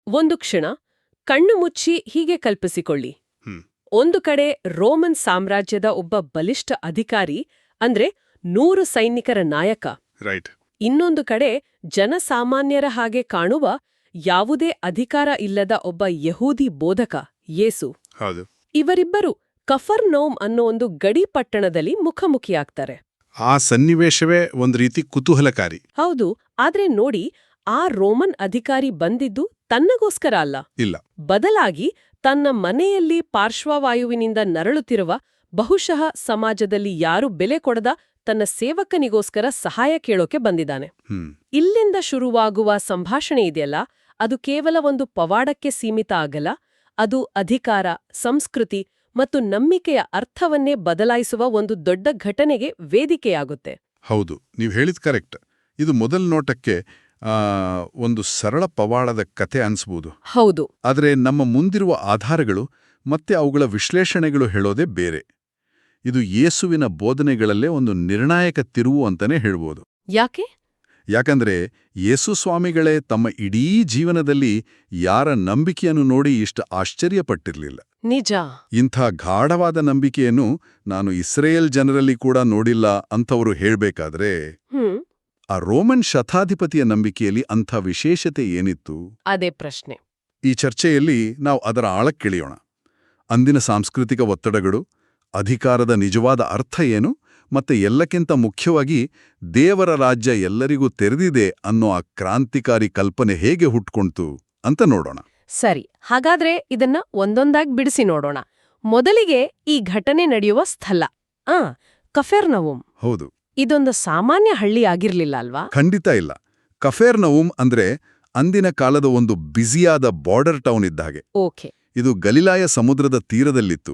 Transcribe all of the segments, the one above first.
ಒಂದು ಕ್ಷಣ ಕಣ್ಣು ಮುಚ್ಚಿ ಹೀಗೆ ಕಲ್ಪಿಸಿಕೊಳ್ಳಿ. ಹ್ಮ್. ಒಂದು ಕಡೆ ರೋಮನ್ ಸಾಮ್ರಾಜ್ಯದ ಒಬ್ಬ ಬಲಿಷ್ಠ ಅಧಿಕಾರಿ ಅಂದ್ರೆ 100 ಸೈನಿಕರ ನಾಯಕ. ರೈಟ್. ಇನ್ನೊಂದು ಕಡೆ ಜನಸಾಮಾನ್ಯರ ಹಾಗೆ ಕಾಣುವ ಯಾವುದೇ ಅಧಿಕಾರ ಇಲ್ಲದ ಒಬ್ಬ ಯಹೂದಿ ಬೋಧಕ ಯೇಸು. ಹೌದು. ಇವರಿಬ್ಬರು ಕಫರ್ನೌಮ್ ಅನ್ನೋ ಒಂದು ಗಡಿ ಪಟ್ಟಣದಲ್ಲಿ ಮುಖಾಮುಖಿಯಾಗ್ತಾರೆ. ಆ ಸನ್ನಿವೇಶವೇ ಒಂದು ರೀತಿ ಕುತೂಹಲಕಾರಿ. ಹೌದು, ಆದ್ರೆ ನೋಡಿ, ಆ ರೋಮನ್ ಅಧಿಕಾರಿ ಬಂದಿದ್ದು ತನ್ನಗೋಸ್ಕರ ಅಲ್ಲ. ಇಲ್ಲ. ಬದಲಾಗಿ ತನ್ನ ಮನೆಯಲ್ಲಿ ಪಾರ್ಶ್ವವಾಯುವಿನಿಂದ ನರಳುತ್ತಿರುವ ಬಹುಶಃ ಸಮಾಜದಲ್ಲಿ ಯಾರು ಬೆಲೆ ಕೊಡದ ತನ್ನ ಸೇವಕನಿಗೋಸ್ಕರ ಸಹಾಯ ಕೇಳೋಕೆ ಬಂದಿದ್ದಾನೆ. ಇಲ್ಲಿಂದ ಶುರುವಾಗುವ ಸಂಭಾಷಣೆ ಇದೆಯಲ್ಲ, ಅದು ಕೇವಲ ಒಂದು ಪವಾಡಕ್ಕೆ ಸೀಮಿತ ಆಗಲ್ಲ. ಅದು ಅಧಿಕಾರ, ಸಂಸ್ಕೃತಿ ಮತ್ತು ನಂಬಿಕೆಯ ಅರ್ಥವನ್ನೇ ಬದಲಾಯಿಸುವ ಒಂದು ದೊಡ್ಡ ಘಟನೆಗೆ ವೇದಿಕೆಯಾಗುತ್ತೆ. ಹೌದು, ನೀವು ಹೇಳಿದ್ ಕರೆಕ್ಟ್. ಇದು ಮೊದಲ ನೋಟಕ್ಕೆ ಒಂದು ಸರಳ ಪವಾಡದ ಕತೆ ಅನ್ಸ್ಬೋದು. ಹೌದು. ಆದರೆ ನಮ್ಮ ಮುಂದಿರುವ ಆಧಾರಗಳು ಮತ್ತೆ ಅವುಗಳ ವಿಶ್ಲೇಷಣೆಗಳು ಹೇಳೋದೇ ಬೇರೆ. ಇದು ಯೇಸುವಿನ ಬೋಧನೆಗಳಲ್ಲೇ ಒಂದು ನಿರ್ಣಾಯಕ ತಿರುವು ಅಂತಾನೆ ಹೇಳ್ಬೋದು. ಯಾಕೆ? ಯಾಕಂದ್ರೆ ಯೇಸು ಸ್ವಾಮಿಗಳೇ ತಮ್ಮ ಇಡೀ ಜೀವನದಲ್ಲಿ ಯಾರ ನಂಬಿಕೆಯನ್ನು ನೋಡಿ ಇಷ್ಟ ಆಶ್ಚರ್ಯಪಟ್ಟಿರ್ಲಿಲ್ಲ. ನಿಜ. ಇಂಥ ಗಾಢವಾದ ನಂಬಿಕೆಯನ್ನು ನಾನು ಇಸ್ರೇಲ್ ಜನರಲ್ಲಿ ಕೂಡ ನೋಡಿಲ್ಲ ಅಂತವರು ಹೇಳ್ಬೇಕಾದ್ರೆ ಆ ರೋಮನ್ ಶತಾಧಿಪತಿಯ ನಂಬಿಕೆಯಲ್ಲಿ ಅಂಥ ವಿಶೇಷತೆ ಏನಿತ್ತು? ಅದೇ ಪ್ರಶ್ನೆ. ಈ ಚರ್ಚೆಯಲ್ಲಿ ನಾವು ಅದರ ಆಳಕ್ಕಿಳಿಯೋಣ. ಅಂದಿನ ಸಾಂಸ್ಕೃತಿಕ ಒತ್ತಡಗಳು, ಅಧಿಕಾರದ ನಿಜವಾದ ಅರ್ಥ ಏನು, ಮತ್ತೆ ಎಲ್ಲಕ್ಕಿಂತ ಮುಖ್ಯವಾಗಿ ದೇವರ ರಾಜ್ಯ ಎಲ್ಲರಿಗೂ ತೆರೆದಿದೆ ಅನ್ನೋ ಆ ಕ್ರಾಂತಿಕಾರಿ ಕಲ್ಪನೆ ಹೇಗೆ ಹುಟ್ಕೊಂತು ಅಂತ ನೋಡೋಣ. ಸರಿ, ಹಾಗಾದ್ರೆ ಇದನ್ನ ಒಂದೊಂದಾಗಿ ಬಿಡಿಸಿ ನೋಡೋಣ. ಮೊದಲಿಗೆ ಈ ಘಟನೆ ನಡೆಯುವ ಸ್ಥಳ ಕಫೆರ್ನವುಮ್. ಹೌದು. ಇದೊಂದು ಸಾಮಾನ್ಯ ಹಳ್ಳಿ ಆಗಿರ್ಲಿಲ್ಲ ಅಲ್ವಾ? ಖಂಡಿತ ಇಲ್ಲ. ಕಫೆರ್ನವುಮ್ ಅಂದ್ರೆ ಅಂದಿನ ಕಾಲದ ಒಂದು ಬ್ಯುಸಿಯಾದ ಬಾರ್ಡರ್ ಟೌನ್ ಇದ್ದಾಗೆ. ಓಕೆ. ಇದು ಗಲಿಲಾಯ ಸಮುದ್ರದ ತೀರದಲ್ಲಿತ್ತು.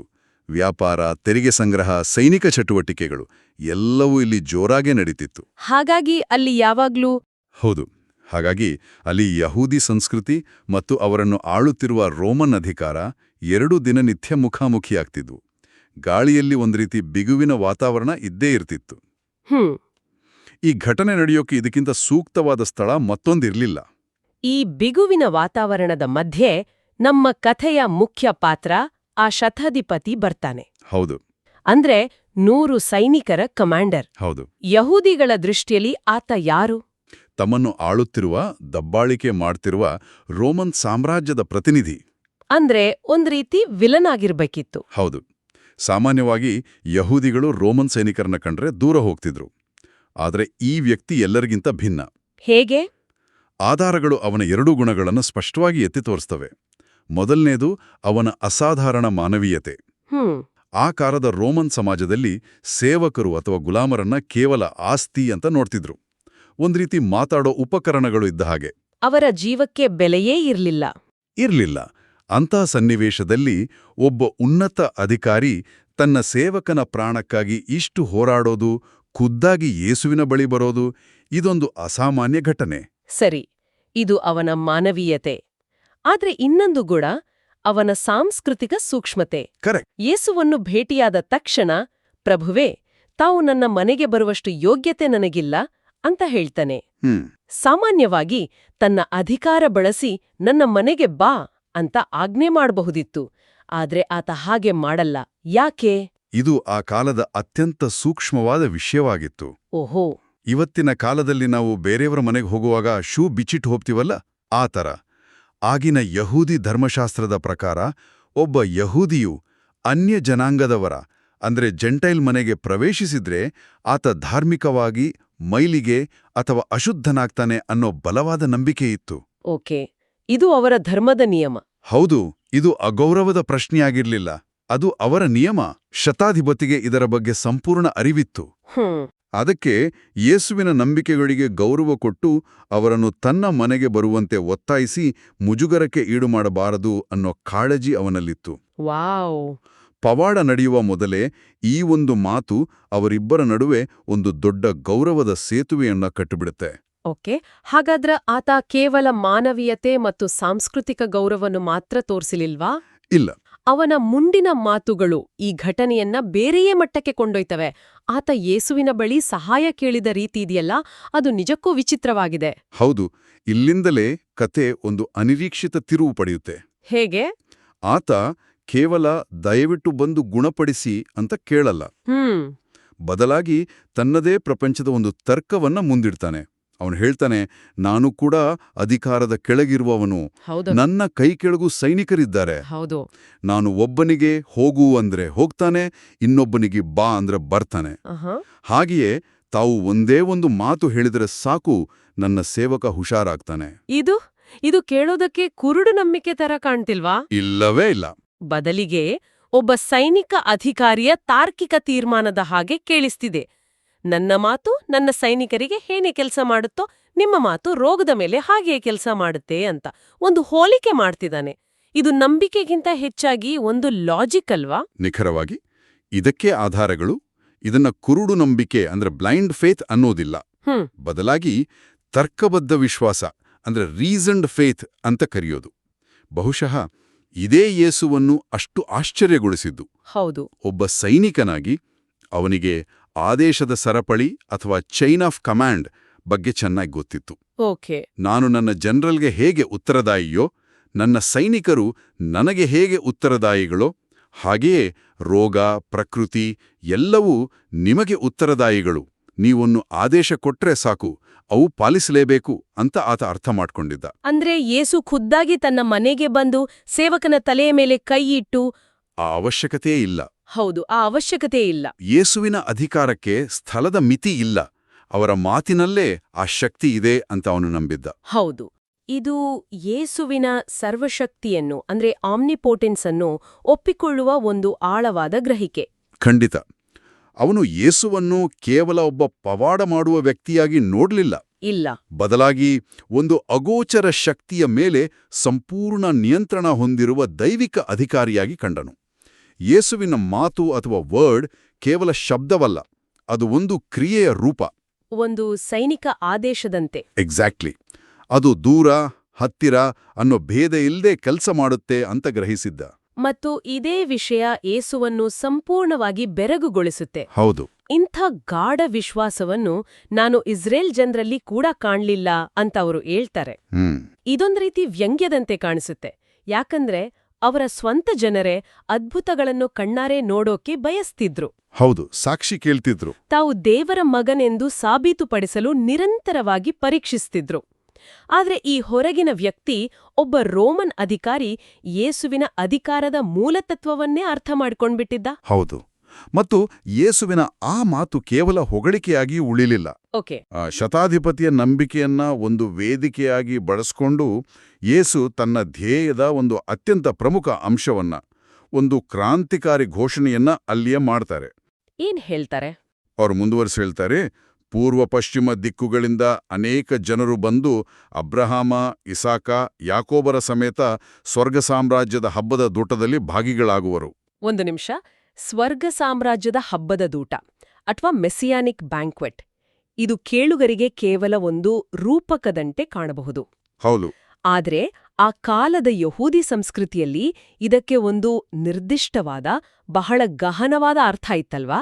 ವ್ಯಾಪಾರ, ತೆರಿಗೆ ಸಂಗ್ರಹ, ಸೈನಿಕ ಚಟುವಟಿಕೆಗಳು ಎಲ್ಲವೂ ಇಲ್ಲಿ ಜೋರಾಗೇ ನಡೀತಿತ್ತು. ಹಾಗಾಗಿ ಅಲ್ಲಿ ಯಾವಾಗ್ಲೂ ಹೌದು. ಹಾಗಾಗಿ ಅಲ್ಲಿ ಯಹೂದಿ ಸಂಸ್ಕೃತಿ ಮತ್ತು ಅವರನ್ನು ಆಳುತ್ತಿರುವ ರೋಮನ್ ಅಧಿಕಾರ ಎರಡೂ ದಿನನಿತ್ಯ ಮುಖಾಮುಖಿಯಾಗ್ತಿದ್ವು. ಗಾಳಿಯಲ್ಲಿ ಒಂದು ರೀತಿ ಬಿಗುವಿನ ವಾತಾವರಣ ಇದ್ದೇ ಇರ್ತಿತ್ತು. ಈ ಘಟನೆ ನಡೆಯೋಕೆ ಇದಕ್ಕಿಂತ ಸೂಕ್ತವಾದ ಸ್ಥಳ ಮತ್ತೊಂದಿರ್ಲಿಲ್ಲ. ಈ ಬಿಗುವಿನ ವಾತಾವರಣದ ಮಧ್ಯೆ ನಮ್ಮ ಕಥೆಯ ಮುಖ್ಯ ಪಾತ್ರ ಆ ಶತಾಧಿಪತಿ ಬರ್ತಾನೆ. ಹೌದು. ಅಂದ್ರೆ 100 ಸೈನಿಕರ ಕಮಾಂಡರ್. ಹೌದು. ಯಹೂದಿಗಳ ದೃಷ್ಟಿಯಲ್ಲಿ ಆತ ಯಾರು? ತಮ್ಮನ್ನು ಆಳುತ್ತಿರುವ, ದಬ್ಬಾಳಿಕೆ ಮಾಡ್ತಿರುವ ರೋಮನ್ ಸಾಮ್ರಾಜ್ಯದ ಪ್ರತಿನಿಧಿ. ಅಂದ್ರೆ ಒಂದ್ ರೀತಿ ವಿಲನ್ ಆಗಿರ್ಬೇಕಿತ್ತು. ಹೌದು. ಸಾಮಾನ್ಯವಾಗಿ ಯಹೂದಿಗಳು ರೋಮನ್ ಸೈನಿಕರನ್ನ ಕಂಡ್ರೆ ದೂರ ಹೋಗ್ತಿದ್ರು. ಆದರೆ ಈ ವ್ಯಕ್ತಿ ಎಲ್ಲರಿಗಿಂತ ಭಿನ್ನ. ಹೇಗೆ? ಆಧಾರಗಳು ಅವನ ಎರಡೂ ಗುಣಗಳನ್ನು ಸ್ಪಷ್ಟವಾಗಿ ಎತ್ತಿ ತೋರಿಸ್ತವೆ. ಮೊದಲನೇದು ಅವನ ಅಸಾಧಾರಣ ಮಾನವೀಯತೆ. ಆ ಕಾಲದ ರೋಮನ್ ಸಮಾಜದಲ್ಲಿ ಸೇವಕರು ಅಥವಾ ಗುಲಾಮರನ್ನ ಕೇವಲ ಆಸ್ತಿ ಅಂತ ನೋಡ್ತಿದ್ರು. ಒಂದ್ ರೀತಿ ಮಾತಾಡೋ ಉಪಕರಣಗಳು ಇದ್ದ ಹಾಗೆ. ಅವರ ಜೀವಕ್ಕೆ ಬೆಲೆಯೇ ಇರ್ಲಿಲ್ಲ. ಅಂತಹ ಸನ್ನಿವೇಶದಲ್ಲಿ ಒಬ್ಬ ಉನ್ನತ ಅಧಿಕಾರಿ ತನ್ನ ಸೇವಕನ ಪ್ರಾಣಕ್ಕಾಗಿ ಇಷ್ಟು ಹೋರಾಡೋದು, ಖುದ್ದಾಗಿ ಯೇಸುವಿನ ಬಳಿ ಬರೋದು, ಇದೊಂದು ಅಸಾಮಾನ್ಯ ಘಟನೆ. ಸರಿ, ಇದು ಅವನ ಮಾನವೀಯತೆ. ಆದ್ರೆ ಇನ್ನೊಂದು ಗುಣ ಅವನ ಸಾಂಸ್ಕೃತಿಕ ಸೂಕ್ಷ್ಮತೆ. ಕರೆಕ್ಟ್. ಯೇಸುವನ್ನು ಭೇಟಿಯಾದ ತಕ್ಷಣ, ಪ್ರಭುವೇ, ತಾವು ನನ್ನ ಮನೆಗೆ ಬರುವಷ್ಟು ಯೋಗ್ಯತೆ ನನಗಿಲ್ಲ ಅಂತ ಹೇಳ್ತಾನೆ. ಸಾಮಾನ್ಯವಾಗಿ ತನ್ನ ಅಧಿಕಾರ ಬಳಸಿ ನನ್ನ ಮನೆಗೆ ಬಾ ಅಂತ ಆಜ್ಞೆ ಮಾಡಬಹುದಿತ್ತು. ಆದ್ರೆ ಆತ ಹಾಗೆ ಮಾಡಲ್ಲ. ಯಾಕೆ? ಇದು ಆ ಕಾಲದ ಅತ್ಯಂತ ಸೂಕ್ಷ್ಮವಾದ ವಿಷಯವಾಗಿತ್ತು. ಓಹೋ. ಇವತ್ತಿನ ಕಾಲದಲ್ಲಿ ನಾವು ಬೇರೆಯವರ ಮನೆಗೆ ಹೋಗುವಾಗ ಶೂ ಬಿಚ್ಚಿಟ್ಟು ಹೋಗ್ತೀವಲ್ಲ, ಆ ಥರ. ಆಗಿನ ಯಹೂದಿ ಧರ್ಮಶಾಸ್ತ್ರದ ಪ್ರಕಾರ ಒಬ್ಬ ಯಹೂದಿಯು ಅನ್ಯ ಜನಾಂಗದವರ ಅಂದ್ರೆ ಜೆಂಟೈಲ್ ಮನೆಗೆ ಪ್ರವೇಶಿಸಿದ್ರೆ ಆತ ಧಾರ್ಮಿಕವಾಗಿ ಮೈಲಿಗೆ ಅಥವಾ ಅಶುದ್ಧನಾಗ್ತಾನೆ ಅನ್ನೋ ಬಲವಾದ ನಂಬಿಕೆ ಇತ್ತು. ಓಕೆ, ಇದು ಅವರ ಧರ್ಮದ ನಿಯಮ. ಹೌದು, ಇದು ಅಗೌರವದ ಪ್ರಶ್ನೆಯಾಗಿರ್ಲಿಲ್ಲ. ಅದು ಅವರ ನಿಯಮ. ಶತಾಧಿಪತಿಗೆ ಇದರ ಬಗ್ಗೆ ಸಂಪೂರ್ಣ ಅರಿವಿತ್ತು. ಅದಕ್ಕೆ ಯೇಸುವಿನ ನಂಬಿಕೆಗಳಿಗೆ ಗೌರವ ಕೊಟ್ಟು ಅವರನ್ನು ತನ್ನ ಮನೆಗೆ ಬರುವಂತೆ ಒತ್ತಾಯಿಸಿ ಮುಜುಗರಕ್ಕೆ ಈಡು ಮಾಡಬಾರದು ಅನ್ನೋ ಕಾಳಜಿ ಅವನಲ್ಲಿತ್ತು. ವಾವ್. ಪವಾಡ ನಡೆಯುವ ಮೊದಲೇ ಈ ಒಂದು ಮಾತು ಅವರಿಬ್ಬರ ನಡುವೆ ಒಂದು ದೊಡ್ಡ ಗೌರವದ ಸೇತುವೆಯನ್ನ ಕಟ್ಟಿಬಿಡುತ್ತೆ. ಓಕೆ, ಹಾಗಾದ್ರೆ ಆತ ಕೇವಲ ಮಾನವೀಯತೆ ಮತ್ತು ಸಾಂಸ್ಕೃತಿಕ ಗೌರವವನ್ನು ಮಾತ್ರ ತೋರಿಸಲಿಲ್ವಾ? ಇಲ್ಲ. ಅವನ ಮುಂಡಿನ ಮಾತುಗಳು ಈ ಘಟನೆಯನ್ನ ಬೇರೆಯೇ ಮಟ್ಟಕ್ಕೆ ಕೊಂಡೊಯ್ತವೆ. ಆತ ಯೇಸುವಿನ ಬಳಿ ಸಹಾಯ ಕೇಳಿದ ರೀತಿ ಇದೆಯಲ್ಲ, ಅದು ನಿಜಕ್ಕೂ ವಿಚಿತ್ರವಾಗಿದೆ. ಹೌದು, ಇಲ್ಲಿಂದಲೇ ಕತೆ ಒಂದು ಅನಿರೀಕ್ಷಿತ ತಿರುವು ಪಡೆಯುತ್ತೆ. ಹೇಗೆ? ಆತ ಕೇವಲ ದಯವಿಟ್ಟು ಬಂದು ಗುಣಪಡಿಸಿ ಅಂತ ಕೇಳಲ್ಲ. ಬದಲಾಗಿ ತನ್ನದೇ ಪ್ರಪಂಚದ ಒಂದು ತರ್ಕವನ್ನ ಮುಂದಿಡ್ತಾನೆ. ಅವನು ಹೇಳ್ತಾನೆ, ನಾನು ಕೂಡ ಅಧಿಕಾರದ ಕೆಳಗಿರುವವನು, ನನ್ನ ಕೈ ಕೆಳಗೂ ಸೈನಿಕರಿದ್ದಾರೆ. ನಾನು ಒಬ್ಬನಿಗೆ ಹೋಗು ಅಂದ್ರೆ ಹೋಗ್ತಾನೆ, ಇನ್ನೊಬ್ಬನಿಗೆ ಬಾ ಅಂದ್ರೆ ಬರ್ತಾನೆ. ಹಾಗೆಯೇ ತಾವು ಒಂದೇ ಒಂದು ಮಾತು ಹೇಳಿದರೆ ಸಾಕು, ನನ್ನ ಸೇವಕ ಹುಷಾರಾಗ್ತಾನೆ. ಇದು ಕೇಳೋದಕ್ಕೆ ಕುರುಡು ನಂಬಿಕೆ ತರ ಕಾಣ್ತಿಲ್ವಾ? ಇಲ್ಲವೇ ಇಲ್ಲ. ಬದಲಿಗೆ ಒಬ್ಬ ಸೈನಿಕ ಅಧಿಕಾರಿಯ ತಾರ್ಕಿಕ ತೀರ್ಮಾನದ ಹಾಗೆ ಕೇಳಿಸ್ತಿದೆ. ನನ್ನ ಮಾತು ನನ್ನ ಸೈನಿಕರಿಗೆ ಏನೇ ಕೆಲಸ ಮಾಡುತ್ತೋ, ನಿಮ್ಮ ಮಾತು ರೋಗದ ಮೇಲೆ ಹಾಗೆಯೇ ಕೆಲಸ ಮಾಡುತ್ತೆ ಅಂತ ಒಂದು ಹೋಲಿಕೆ ಮಾಡ್ತಿದ್ದಾನೆ. ಇದು ನಂಬಿಕೆಗಿಂತ ಹೆಚ್ಚಾಗಿ ಒಂದು ಲಾಜಿಕ್ ಅಲ್ವಾ? ನಿಖರವಾಗಿ ಇದಕ್ಕೆ ಆಧಾರಗಳು. ಇದನ್ನ ಕುರುಡು ನಂಬಿಕೆ ಅಂದ್ರೆ ಬ್ಲೈಂಡ್ ಫೇತ್ ಅನ್ನೋದಿಲ್ಲ. ಬದಲಾಗಿ ತರ್ಕಬದ್ಧ ವಿಶ್ವಾಸ ಅಂದ್ರೆ ರೀಸನ್ಡ್ ಫೇತ್ ಅಂತ ಕರೆಯೋದು. ಬಹುಶಃ ಇದೇ ಯೇಸುವನ್ನು ಅಷ್ಟು ಆಶ್ಚರ್ಯಗೊಳಿಸಿದ್ದು. ಹೌದು, ಒಬ್ಬ ಸೈನಿಕನಾಗಿ ಅವನಿಗೆ ಆದೇಶದ ಸರಪಳಿ ಅಥವಾ ಚೈನ್ ಆಫ್ ಕಮಾಂಡ್ ಬಗ್ಗೆ ಚೆನ್ನಾಗಿ ಗೊತ್ತಿತ್ತು. ನಾನು ನನ್ನ ಜನರಲ್ಗೆ ಹೇಗೆ ಉತ್ತರದಾಯಿಯೋ, ನನ್ನ ಸೈನಿಕರು ನನಗೆ ಹೇಗೆ ಉತ್ತರದಾಯಿಗಳೋ, ಹಾಗೆಯೇ ರೋಗ, ಪ್ರಕೃತಿ ಎಲ್ಲವೂ ನಿಮಗೆ ಉತ್ತರದಾಯಿಗಳು. ನೀವೊಂದು ಆದೇಶ ಕೊಟ್ರೆ ಸಾಕು, ಅವು ಪಾಲಿಸಲೇಬೇಕು ಅಂತ ಆತ ಅರ್ಥ ಮಾಡ್ಕೊಂಡಿದ್ದ. ಅಂದ್ರೆ ಯೇಸು ಖುದ್ದಾಗಿ ತನ್ನ ಮನೆಗೆ ಬಂದು ಸೇವಕನ ತಲೆಯ ಮೇಲೆ ಕೈ ಇಟ್ಟು ಆ ಅವಶ್ಯಕತೆಯೇ ಇಲ್ಲ. ಹೌದು, ಆ ಅವಶ್ಯಕತೆ ಇಲ್ಲ. ಯೇಸುವಿನ ಅಧಿಕಾರಕ್ಕೆ ಸ್ಥಳದ ಮಿತಿ ಇಲ್ಲ. ಅವರ ಮಾತಿನಲ್ಲೇ ಆ ಶಕ್ತಿ ಇದೆ ಅಂತ ಅವನು ನಂಬಿದ್ದ. ಹೌದು, ಇದು ಯೇಸುವಿನ ಸರ್ವಶಕ್ತಿಯನ್ನು ಅಂದ್ರೆ ಆಮ್ನಿಪೋಟೆನ್ಸ್ ಅನ್ನು ಒಪ್ಪಿಕೊಳ್ಳುವ ಒಂದು ಆಳವಾದ ಗ್ರಹಿಕೆ. ಖಂಡಿತ. ಅವನು ಯೇಸುವನ್ನು ಕೇವಲ ಒಬ್ಬ ಪವಾಡ ಮಾಡುವ ವ್ಯಕ್ತಿಯಾಗಿ ನೋಡ್ಲಿಲ್ಲ. ಇಲ್ಲ. ಬದಲಾಗಿ ಒಂದು ಅಗೋಚರ ಶಕ್ತಿಯ ಮೇಲೆ ಸಂಪೂರ್ಣ ನಿಯಂತ್ರಣ ಹೊಂದಿರುವ ದೈವಿಕ ಅಧಿಕಾರಿಯಾಗಿ ಕಂಡನು. ಯೇಸುವಿನ ಮಾತು ಅಥವಾ ವರ್ಡ್ ಕೇವಲ ಶಬ್ದವಲ್ಲ, ಅದು ಒಂದು ಕ್ರಿಯೆಯ ರೂಪ, ಒಂದು ಸೈನಿಕ ಆದೇಶದಂತೆ. ಎಕ್ಸಾಕ್ಟ್ಲಿ. ಅದು ದೂರ ಹತ್ತಿರ ಅನ್ನೋ ಭೇದ ಇಲ್ಲದೆ ಕೆಲಸ ಮಾಡುತ್ತೆ ಅಂತ ಗ್ರಹಿಸಿದ್ದ. ಮತ್ತು ಇದೇ ವಿಷಯ ಯೇಸುವನ್ನು ಸಂಪೂರ್ಣವಾಗಿ ಬೆರಗುಗೊಳಿಸುತ್ತೆ. ಹೌದು. ಇಂಥ ಗಾಢ ವಿಶ್ವಾಸವನ್ನು ನಾನು ಇಸ್ರೇಲ್ ಜನರಲ್ಲಿ ಕೂಡ ಕಾಣ್ಲಿಲ್ಲ ಅಂತ ಅವರು ಹೇಳ್ತಾರೆ. ಇದೊಂದು ರೀತಿ ವ್ಯಂಗ್ಯದಂತೆ ಕಾಣಿಸುತ್ತೆ. ಯಾಕಂದ್ರೆ ಅವರ ಸ್ವಂತ ಜನರೇ ಅದ್ಭುತಗಳನ್ನು ಕಣ್ಣಾರೆ ನೋಡೋಕೆ ಬಯಸ್ತಿದ್ರು. ಹೌದು, ಸಾಕ್ಷಿ ಕೇಳ್ತಿದ್ರು. ತಾವು ದೇವರ ಮಗನೆಂದು ಸಾಬೀತುಪಡಿಸಲು ನಿರಂತರವಾಗಿ ಪರೀಕ್ಷಿಸ್ತಿದ್ರು. ಆದ್ರೆ ಈ ಹೊರಗಿನ ವ್ಯಕ್ತಿ, ಒಬ್ಬ ರೋಮನ್ ಅಧಿಕಾರಿ, ಯೇಸುವಿನ ಅಧಿಕಾರದ ಮೂಲತತ್ವವನ್ನೇ ಅರ್ಥ ಮಾಡ್ಕೊಂಡ್ಬಿಟ್ಟಿದ್ದ. ಹೌದು, ಮತ್ತು ಯೇಸುವಿನ ಆ ಮಾತು ಕೇವಲ ಹೊಗಳಿಕೆಯಾಗಿ ಉಳಿಲಿಲ್ಲ. ಶತಾಧಿಪತಿಯ ನಂಬಿಕೆಯನ್ನ ಒಂದು ವೇದಿಕೆಯಾಗಿ ಬಳಸ್ಕೊಂಡು ಯೇಸು ತನ್ನ ಧ್ಯೇಯದ ಒಂದು ಅತ್ಯಂತ ಪ್ರಮುಖ ಅಂಶವನ್ನ, ಒಂದು ಕ್ರಾಂತಿಕಾರಿ ಘೋಷಣೆಯನ್ನ ಅಲ್ಲಿಯೇ ಮಾಡ್ತಾರೆ. ಏನ್ ಹೇಳ್ತಾರೆ? ಅವರು ಮುಂದುವರಿಸಿ ಹೇಳ್ತಾರೆ, ಪೂರ್ವ ಪಶ್ಚಿಮ ದಿಕ್ಕುಗಳಿಂದ ಅನೇಕ ಜನರು ಬಂದು ಅಬ್ರಹಾಮ, ಇಸಾಕ, ಯಾಕೋಬರ ಸಮೇತ ಸ್ವರ್ಗ ಸಾಮ್ರಾಜ್ಯದ ಹಬ್ಬದ ದೂಟದಲ್ಲಿ ಭಾಗಿಗಳಾಗುವರು. ಒಂದು ನಿಮಿಷ. ಸ್ವರ್ಗ ಸಾಮ್ರಾಜ್ಯದ ಹಬ್ಬದ ದೂಟ ಅಥವಾ ಮೆಸಿಯಾನಿಕ್ ಬ್ಯಾಂಕ್ವೆಟ್, ಇದು ಕೇಳುಗರಿಗೆ ಕೇವಲ ಒಂದು ರೂಪಕದಂತೆ ಕಾಣಬಹುದು. ಹೌದು. ಆದ್ರೆ ಆ ಕಾಲದ ಯಹೂದಿ ಸಂಸ್ಕೃತಿಯಲ್ಲಿ ಇದಕ್ಕೆ ಒಂದು ನಿರ್ದಿಷ್ಟವಾದ, ಬಹಳ ಗಹನವಾದ ಅರ್ಥ ಇತ್ತಲ್ವಾ?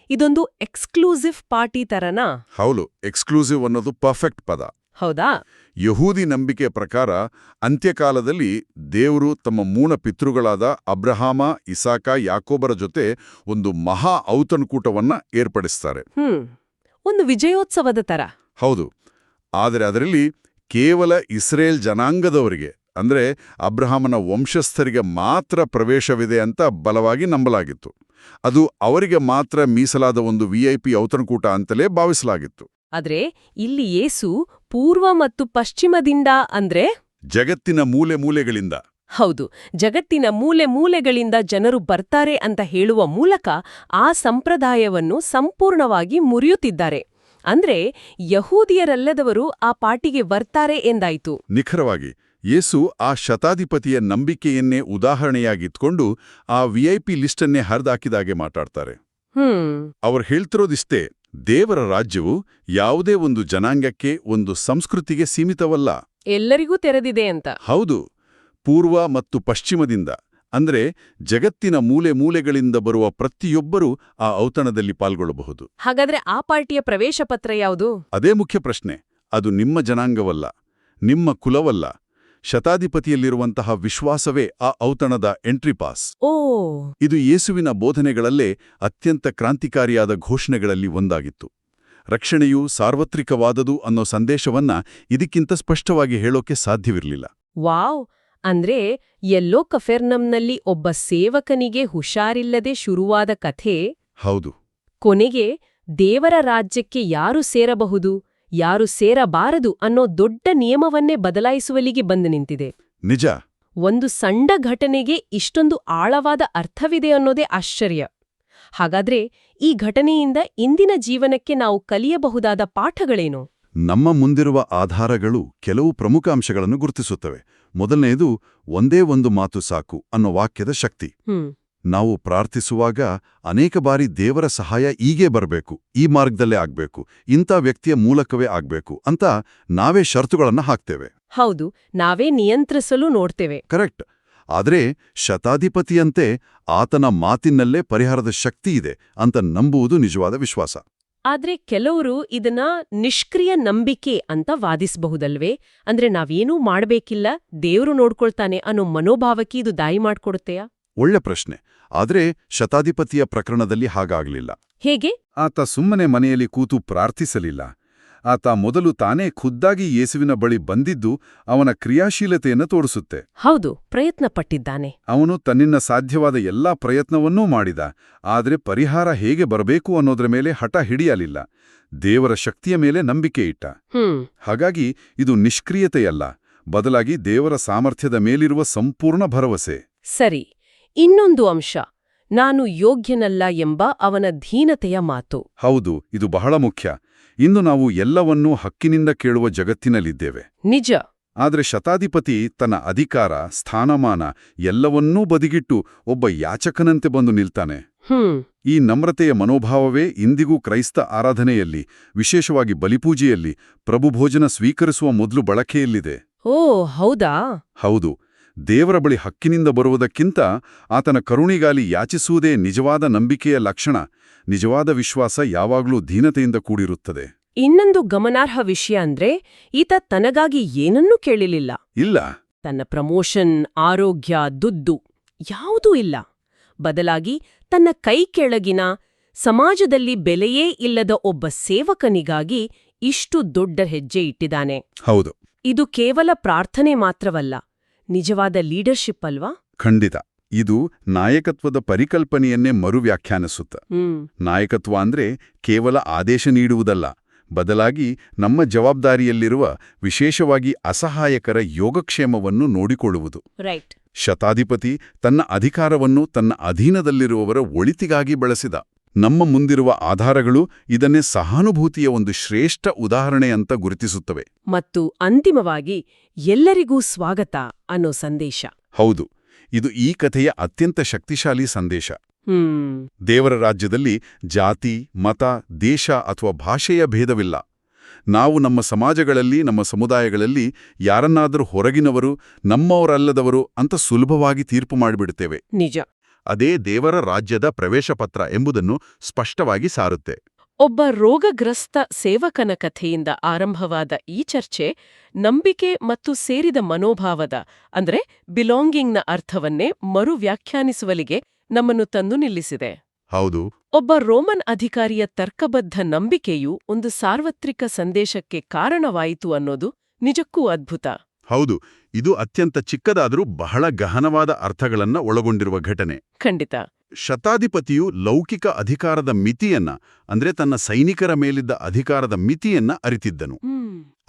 ಇದೊಂದು ಎಕ್ಸ್ಕ್ಲೂಸಿವ್ ಪಾರ್ಟಿ ತರನಾ? ಹೌದು, ಎಕ್ಸ್ಕ್ಲೂಸಿವ್ ಅನ್ನೋದು ಪರ್ಫೆಕ್ಟ್ ಪದ. ಹೌದಾ? ಯಹೂದಿ ನಂಬಿಕೆ ಪ್ರಕಾರ ಅಂತ್ಯಕಾಲದಲ್ಲಿ ದೇವರು ತಮ್ಮ ಮೂಲ ಪಿತೃಗಳಾದ ಅಬ್ರಹಾಮ, ಇಸಾಕ, ಯಾಕೋಬರ ಜೊತೆ ಒಂದು ಮಹಾ ಔತಣಕೂಟವನ್ನ ಏರ್ಪಡಿಸ್ತಾರೆ. ಒಂದು ವಿಜಯೋತ್ಸವದ ತರ. ಹೌದು. ಆದರೆ ಅದರಲ್ಲಿ ಕೇವಲ ಇಸ್ರೇಲ್ ಜನಾಂಗದವರಿಗೆ, ಅಂದ್ರೆ ಅಬ್ರಹಾಮನ ವಂಶಸ್ಥರಿಗೆ ಮಾತ್ರ ಪ್ರವೇಶವಿದೆ ಅಂತ ಬಲವಾಗಿ ನಂಬಲಾಗಿತ್ತು. ಅದು ಅವರಿಗೆ ಮಾತ್ರ ಮೀಸಲಾದ ಒಂದು VIP ಔತಣಕೂಟ ಅಂತಲೇ ಭಾವಿಸಲಾಗಿತ್ತು. ಆದ್ರೆ ಇಲ್ಲಿ ಯೇಸು ಪೂರ್ವ ಮತ್ತು ಪಶ್ಚಿಮದಿಂದ, ಅಂದ್ರೆ ಜಗತ್ತಿನ ಮೂಲೆ ಮೂಲೆಗಳಿಂದ, ಹೌದು, ಜಗತ್ತಿನ ಮೂಲೆ ಮೂಲೆಗಳಿಂದ ಜನರು ಬರ್ತಾರೆ ಅಂತ ಹೇಳುವ ಮೂಲಕ ಆ ಸಂಪ್ರದಾಯವನ್ನು ಸಂಪೂರ್ಣವಾಗಿ ಮುರಿಯುತ್ತಿದ್ದಾರೆ. ಅಂದ್ರೆ ಯಹೂದಿಯರಲ್ಲದವರು ಆ ಪಾರ್ಟಿಗೆ ಬರ್ತಾರೆ ಎಂದಾಯ್ತು. ನಿಖರವಾಗಿ ಯೇಸು ಆ ಶತಾಧಿಪತಿಯ ನಂಬಿಕೆಯನ್ನೇ ಉದಾಹರಣೆಯಾಗಿತ್ಕೊಂಡು ಆ VIP ಲಿಸ್ಟನ್ನೇ ಹರಿದಾಕಿದಾಗೆ ಮಾತಾಡ್ತಾರೆ. ಅವ್ರು ಹೇಳ್ತಿರೋದಿಷ್ಟೇ, ದೇವರ ರಾಜ್ಯವು ಯಾವುದೇ ಒಂದು ಜನಾಂಗಕ್ಕೆ, ಒಂದು ಸಂಸ್ಕೃತಿಗೆ ಸೀಮಿತವಲ್ಲ, ಎಲ್ಲರಿಗೂ ತೆರೆದಿದೆ ಅಂತ. ಹೌದು. ಪೂರ್ವ ಮತ್ತು ಪಶ್ಚಿಮದಿಂದ, ಅಂದ್ರೆ ಜಗತ್ತಿನ ಮೂಲೆ ಮೂಲೆಗಳಿಂದ ಬರುವ ಪ್ರತಿಯೊಬ್ಬರೂ ಆ ಔತಣದಲ್ಲಿ ಪಾಲ್ಗೊಳ್ಳಬಹುದು. ಹಾಗಾದ್ರೆ ಆ ಪಾರ್ಟಿಯ ಪ್ರವೇಶ ಪತ್ರ ಯಾವುದು? ಅದೇ ಮುಖ್ಯ ಪ್ರಶ್ನೆ. ಅದು ನಿಮ್ಮ ಜನಾಂಗವಲ್ಲ, ನಿಮ್ಮ ಕುಲವಲ್ಲ. ಶತಾಧಿಪತಿಯಲ್ಲಿರುವಂತಹ ವಿಶ್ವಾಸವೇ ಆ ಔತಣದ ಎಂಟ್ರಿ ಪಾಸ್. ಓ, ಇದು ಯೇಸುವಿನ ಬೋಧನೆಗಳಲ್ಲೇ ಅತ್ಯಂತ ಕ್ರಾಂತಿಕಾರಿಯಾದ ಘೋಷಣೆಗಳಲ್ಲಿ ಒಂದಾಗಿತ್ತು. ರಕ್ಷಣೆಯು ಸಾರ್ವತ್ರಿಕವಾದದು ಅನ್ನೋ ಸಂದೇಶವನ್ನ ಇದಕ್ಕಿಂತ ಸ್ಪಷ್ಟವಾಗಿ ಹೇಳೋಕೆ ಸಾಧ್ಯವಿರಲಿಲ್ಲ. ವಾವ್! ಅಂದ್ರೆ ಎಲ್ಲೋ ಕಫೆರ್ನಂನಲ್ಲಿ ಒಬ್ಬ ಸೇವಕನಿಗೆ ಹುಷಾರಿಲ್ಲದೆ ಶುರುವಾದ ಕಥೆ ಹೌದು, ಕೊನೆಗೆ ದೇವರ ರಾಜ್ಯಕ್ಕೆ ಯಾರು ಸೇರಬಹುದು, ಯಾರು ಸೇರಬಾರದು ಅನ್ನೋ ದೊಡ್ಡ ನಿಯಮವನ್ನೇ ಬದಲಾಯಿಸುವಲ್ಲಿಗೆ ಬಂದು ನಿಂತಿದೆ. ನಿಜ. ಒಂದು ಸಣ್ಣ ಘಟನೆಗೆ ಇಷ್ಟೊಂದು ಆಳವಾದ ಅರ್ಥವಿದೆ ಅನ್ನೋದೇ ಆಶ್ಚರ್ಯ. ಹಾಗಾದ್ರೆ ಈ ಘಟನೆಯಿಂದ ಇಂದಿನ ಜೀವನಕ್ಕೆ ನಾವು ಕಲಿಯಬಹುದಾದ ಪಾಠಗಳೇನು? ನಮ್ಮ ಮುಂದಿರುವ ಆಧಾರಗಳು ಕೆಲವು ಪ್ರಮುಖ ಅಂಶಗಳನ್ನು ಗುರುತಿಸುತ್ತವೆ. ಮೊದಲನೆಯದು, ಒಂದೇ ಒಂದು ಮಾತು ಸಾಕು ಅನ್ನೋ ವಾಕ್ಯದ ಶಕ್ತಿ. ನಾವು ಪ್ರಾರ್ಥಿಸುವಾಗ ಅನೇಕ ಬಾರಿ ದೇವರ ಸಹಾಯ ಈಗೇ ಬರಬೇಕು, ಈ ಮಾರ್ಗದಲ್ಲೇ ಆಗ್ಬೇಕು, ಇಂಥ ವ್ಯಕ್ತಿಯ ಮೂಲಕವೇ ಆಗ್ಬೇಕು ಅಂತ ನಾವೇ ಷರತ್ತುಗಳನ್ನ ಹಾಕ್ತೇವೆ. ಹೌದು, ನಾವೇ ನಿಯಂತ್ರಿಸಲು ನೋಡ್ತೇವೆ. ಕರೆಕ್ಟ್. ಆದ್ರೆ ಶತಾಧಿಪತಿಯಂತೆ ಆತನ ಮಾತಿನಲ್ಲೇ ಪರಿಹಾರದ ಶಕ್ತಿ ಇದೆ ಅಂತ ನಂಬುವುದು ನಿಜವಾದ ವಿಶ್ವಾಸ. ಆದ್ರೆ ಕೆಲವರು ಇದನ್ನ ನಿಷ್ಕ್ರಿಯ ನಂಬಿಕೆ ಅಂತ ವಾದಿಸಬಹುದಲ್ವೇ? ಅಂದ್ರೆ ನಾವೇನೂ ಮಾಡ್ಬೇಕಿಲ್ಲ, ದೇವ್ರು ನೋಡ್ಕೊಳ್ತಾನೆ ಅನ್ನೋ ಮನೋಭಾವಕ್ಕೆ ಇದು ದಾಯಿ ಮಾಡ್ಕೊಡುತ್ತೆಯಾ? ಒಳ್ಳೆ ಪ್ರಶ್ನೆ. ಆದ್ರೆ ಶತಾಧಿಪತಿಯ ಪ್ರಕರಣದಲ್ಲಿ ಹಾಗಾಗಲಿಲ್ಲ. ಹೇಗೆ? ಆತ ಸುಮ್ಮನೆ ಮನೆಯಲ್ಲಿ ಕೂತು ಪ್ರಾರ್ಥಿಸಲಿಲ್ಲ. ಆತ ಮೊದಲು ತಾನೇ ಖುದ್ದಾಗಿ ಯೇಸುವಿನ ಬಳಿ ಬಂದಿದ್ದು ಅವನ ಕ್ರಿಯಾಶೀಲತೆಯನ್ನು ತೋರಿಸುತ್ತೆ. ಹೌದು, ಪ್ರಯತ್ನ ಪಟ್ಟಿದ್ದಾನೆ. ಅವನು ತನ್ನಿಂದ ಸಾಧ್ಯವಾದ ಎಲ್ಲಾ ಪ್ರಯತ್ನವನ್ನೂ ಮಾಡಿದ. ಆದರೆ ಪರಿಹಾರ ಹೇಗೆ ಬರಬೇಕು ಅನ್ನೋದ್ರ ಮೇಲೆ ಹಠ ಹಿಡಿಯಲಿಲ್ಲ. ದೇವರ ಶಕ್ತಿಯ ಮೇಲೆ ನಂಬಿಕೆ ಇಟ್ಟ. ಹಾಗಾಗಿ ಇದು ನಿಷ್ಕ್ರಿಯತೆಯಲ್ಲ, ಬದಲಾಗಿ ದೇವರ ಸಾಮರ್ಥ್ಯದ ಮೇಲಿರುವ ಸಂಪೂರ್ಣ ಭರವಸೆ. ಸರಿ, ಇನ್ನೊಂದು ಅಂಶ, ನಾನು ಯೋಗ್ಯನಲ್ಲ ಎಂಬ ಅವನ ಧೀನತೆಯ ಮಾತು. ಹೌದು, ಇದು ಬಹಳ ಮುಖ್ಯ. ಇಂದು ನಾವು ಎಲ್ಲವನ್ನೂ ಹಕ್ಕಿನಿಂದ ಕೇಳುವ ಜಗತ್ತಿನಲ್ಲಿದ್ದೇವೆ. ನಿಜ. ಆದರೆ ಶತಾಧಿಪತಿ ತನ್ನ ಅಧಿಕಾರ, ಸ್ಥಾನಮಾನ ಎಲ್ಲವನ್ನೂ ಬದಿಗಿಟ್ಟು ಒಬ್ಬ ಯಾಚಕನಂತೆ ಬಂದು ನಿಲ್ತಾನೆ. ಈ ನಮ್ರತೆಯ ಮನೋಭಾವವೇ ಇಂದಿಗೂ ಕ್ರೈಸ್ತ ಆರಾಧನೆಯಲ್ಲಿ, ವಿಶೇಷವಾಗಿ ಬಲಿಪೂಜೆಯಲ್ಲಿ, ಪ್ರಭುಭೋಜನ ಸ್ವೀಕರಿಸುವ ಮೊದಲು ಬಳಕೆಯಲ್ಲಿದೆ. ಓ, ಹೌದಾ? ಹೌದು. ದೇವರ ಬಳಿ ಹಕ್ಕಿನಿಂದ ಬರುವುದಕ್ಕಿಂತ ಆತನ ಕರುಣಿಗಾಗಿ ಯಾಚಿಸುವುದೇ ನಿಜವಾದ ನಂಬಿಕೆಯ ಲಕ್ಷಣ. ನಿಜವಾದ ವಿಶ್ವಾಸ ಯಾವಾಗಲೂ ದೀನತೆಯಿಂದ ಕೂಡಿರುತ್ತದೆ. ಇನ್ನೊಂದು ಗಮನಾರ್ಹ ವಿಷಯ ಅಂದ್ರೆ, ಈತ ತನಗಾಗಿ ಏನನ್ನೂ ಕೇಳಲಿಲ್ಲ. ಇಲ್ಲ. ತನ್ನ ಪ್ರಮೋಷನ್, ಆರೋಗ್ಯ, ದುಡ್ಡು ಯಾವುದೂ ಇಲ್ಲ. ಬದಲಾಗಿ ತನ್ನ ಕೈ ಕೆಳಗಿನ, ಸಮಾಜದಲ್ಲಿ ಬೆಲೆಯೇ ಇಲ್ಲದ ಒಬ್ಬ ಸೇವಕನಿಗಾಗಿ ಇಷ್ಟು ದೊಡ್ಡ ಹೆಜ್ಜೆ ಇಟ್ಟಿದ್ದಾನೆ. ಹೌದು. ಇದು ಕೇವಲ ಪ್ರಾರ್ಥನೆ ಮಾತ್ರವಲ್ಲ, ನಿಜವಾದ ಲೀಡರ್ಶಿಪ್ ಅಲ್ವಾ? ಖಂಡಿತ. ಇದು ನಾಯಕತ್ವದ ಪರಿಕಲ್ಪನೆಯನ್ನೇ ಮರುವ್ಯಾಖ್ಯಾನಿಸುತ್ತ. ನಾಯಕತ್ವ ಅಂದ್ರೆ ಕೇವಲ ಆದೇಶ ನೀಡುವುದಲ್ಲ, ಬದಲಾಗಿ ನಮ್ಮ ಜವಾಬ್ದಾರಿಯಲ್ಲಿರುವ, ವಿಶೇಷವಾಗಿ ಅಸಹಾಯಕರ ಯೋಗಕ್ಷೇಮವನ್ನು ನೋಡಿಕೊಳ್ಳುವುದು. ರೈಟ್. ಶತಾಧಿಪತಿ ತನ್ನ ಅಧಿಕಾರವನ್ನು ತನ್ನ ಅಧೀನದಲ್ಲಿರುವವರ ಒಳಿತಿಗಾಗಿ ಬಳಸಿದ. ನಮ್ಮ ಮುಂದಿರುವ ಆಧಾರಗಳು ಇದನ್ನೇ ಸಹಾನುಭೂತಿಯ ಒಂದು ಶ್ರೇಷ್ಠ ಉದಾಹರಣೆ ಅಂತ ಗುರುತಿಸುತ್ತವೆ. ಮತ್ತು ಅಂತಿಮವಾಗಿ ಎಲ್ಲರಿಗೂ ಸ್ವಾಗತ ಅನ್ನೋ ಸಂದೇಶ. ಹೌದು, ಇದು ಈ ಕಥೆಯ ಅತ್ಯಂತ ಶಕ್ತಿಶಾಲಿ ಸಂದೇಶ. ದೇವರ ರಾಜ್ಯದಲ್ಲಿ ಜಾತಿ, ಮತ, ದೇಶ ಅಥವಾ ಭಾಷೆಯ ಭೇದವಿಲ್ಲ. ನಾವು ನಮ್ಮ ಸಮಾಜಗಳಲ್ಲಿ, ನಮ್ಮ ಸಮುದಾಯಗಳಲ್ಲಿ ಯಾರನ್ನಾದರೂ ಹೊರಗಿನವರು, ನಮ್ಮವರಲ್ಲದವರು ಅಂತ ಸುಲಭವಾಗಿ ತೀರ್ಪು ಮಾಡಿಬಿಡುತ್ತೇವೆ. ನಿಜ. ಅದೇ ದೇವರ ರಾಜ್ಯದ ಪ್ರವೇಶ ಪತ್ರ ಎಂಬುದನ್ನು ಸ್ಪಷ್ಟವಾಗಿ ಸಾರುತ್ತೆ. ಒಬ್ಬ ರೋಗಗ್ರಸ್ತ ಸೇವಕನ ಕಥೆಯಿಂದ ಆರಂಭವಾದ ಈ ಚರ್ಚೆ ನಂಬಿಕೆ ಮತ್ತು ಸೇರಿದ ಮನೋಭಾವದ, ಅಂದ್ರೆ ಬಿಲಾಂಗಿಂಗ್ನ ಅರ್ಥವನ್ನೇ ಮರು ವ್ಯಾಖ್ಯಾನಿಸುವಲಿಗೆ ನಮ್ಮನ್ನು ತಂದು ನಿಲ್ಲಿಸಿದೆ. ಹೌದು. ಒಬ್ಬ ರೋಮನ್ ಅಧಿಕಾರಿಯ ತರ್ಕಬದ್ಧ ನಂಬಿಕೆಯು ಒಂದು ಸಾರ್ವತ್ರಿಕ ಸಂದೇಶಕ್ಕೆ ಕಾರಣವಾಯಿತು ಅನ್ನೋದು ನಿಜಕ್ಕೂ ಅದ್ಭುತ. ಹೌದು, ಇದು ಅತ್ಯಂತ ಚಿಕ್ಕದಾದರೂ ಬಹಳ ಗಹನವಾದ ಅರ್ಥಗಳನ್ನ ಒಳಗೊಂಡಿರುವ ಘಟನೆ. ಖಂಡಿತ. ಶತಾಧಿಪತಿಯು ಲೌಕಿಕ ಅಧಿಕಾರದ ಮಿತಿಯನ್ನ, ಅಂದ್ರೆ ತನ್ನ ಸೈನಿಕರ ಮೇಲಿದ್ದ ಅಧಿಕಾರದ ಮಿತಿಯನ್ನ ಅರಿತಿದ್ದನು.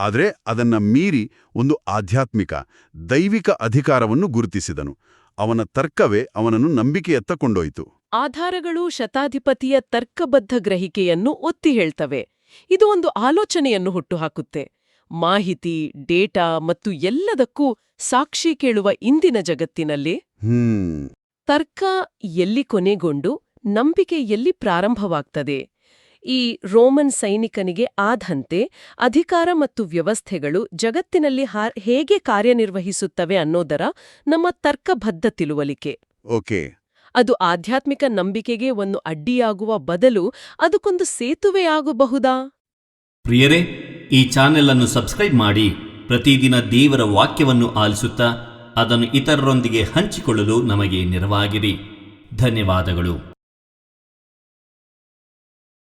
ಆದರೆ ಅದನ್ನ ಮೀರಿ ಒಂದು ಆಧ್ಯಾತ್ಮಿಕ, ದೈವಿಕ ಅಧಿಕಾರವನ್ನು ಗುರುತಿಸಿದನು. ಅವನ ತರ್ಕವೇ ಅವನನ್ನು ನಂಬಿಕೆಯತ್ತ ಕೊಂಡೊಯ್ತು. ಆಧಾರಗಳು ಶತಾಧಿಪತಿಯ ತರ್ಕಬದ್ಧ ಗ್ರಹಿಕೆಯನ್ನು ಒತ್ತಿ ಹೇಳ್ತವೆ. ಇದು ಒಂದು ಆಲೋಚನೆಯನ್ನು ಹುಟ್ಟುಹಾಕುತ್ತೆ. ಮಾಹಿತಿ, ಡೇಟಾ ಮತ್ತು ಎಲ್ಲದಕ್ಕೂ ಸಾಕ್ಷಿ ಕೇಳುವ ಇಂದಿನ ಜಗತ್ತಿನಲ್ಲಿ ತರ್ಕ ಎಲ್ಲಿ ಕೊನೆಗೊಂಡು ನಂಬಿಕೆ ಎಲ್ಲಿ ಪ್ರಾರಂಭವಾಗ್ತದೆ? ಈ ರೋಮನ್ ಸೈನಿಕನಿಗೆ ಆದಂತೆ ಅಧಿಕಾರ ಮತ್ತು ವ್ಯವಸ್ಥೆಗಳು ಜಗತ್ತಿನಲ್ಲಿ ಹೇಗೆ ಕಾರ್ಯನಿರ್ವಹಿಸುತ್ತವೆ ಅನ್ನೋದರ ನಮ್ಮ ತರ್ಕಬದ್ಧ ತಿಳುವಳಿಕೆ. ಓಕೆ. ಅದು ಆಧ್ಯಾತ್ಮಿಕ ನಂಬಿಕೆಗೆ ಒಂದು ಅಡ್ಡಿಯಾಗುವ ಬದಲು ಅದಕ್ಕೊಂದು ಸೇತುವೆಯಾಗಬಹುದಾ? ಪ್ರಿಯರೇ, ಈ ಚಾನೆಲ್ ಅನ್ನು ಸಬ್ಸ್ಕ್ರೈಬ್ ಮಾಡಿ ಪ್ರತಿದಿನ ದೇವರ ವಾಕ್ಯವನ್ನು ಆಲಿಸುತ್ತಾ ಅದನ್ನು ಇತರರೊಂದಿಗೆ ಹಂಚಿಕೊಳ್ಳಲು ನಮಗೆ ನೆರವಾಗಿರಿ. ಧನ್ಯವಾದಗಳು.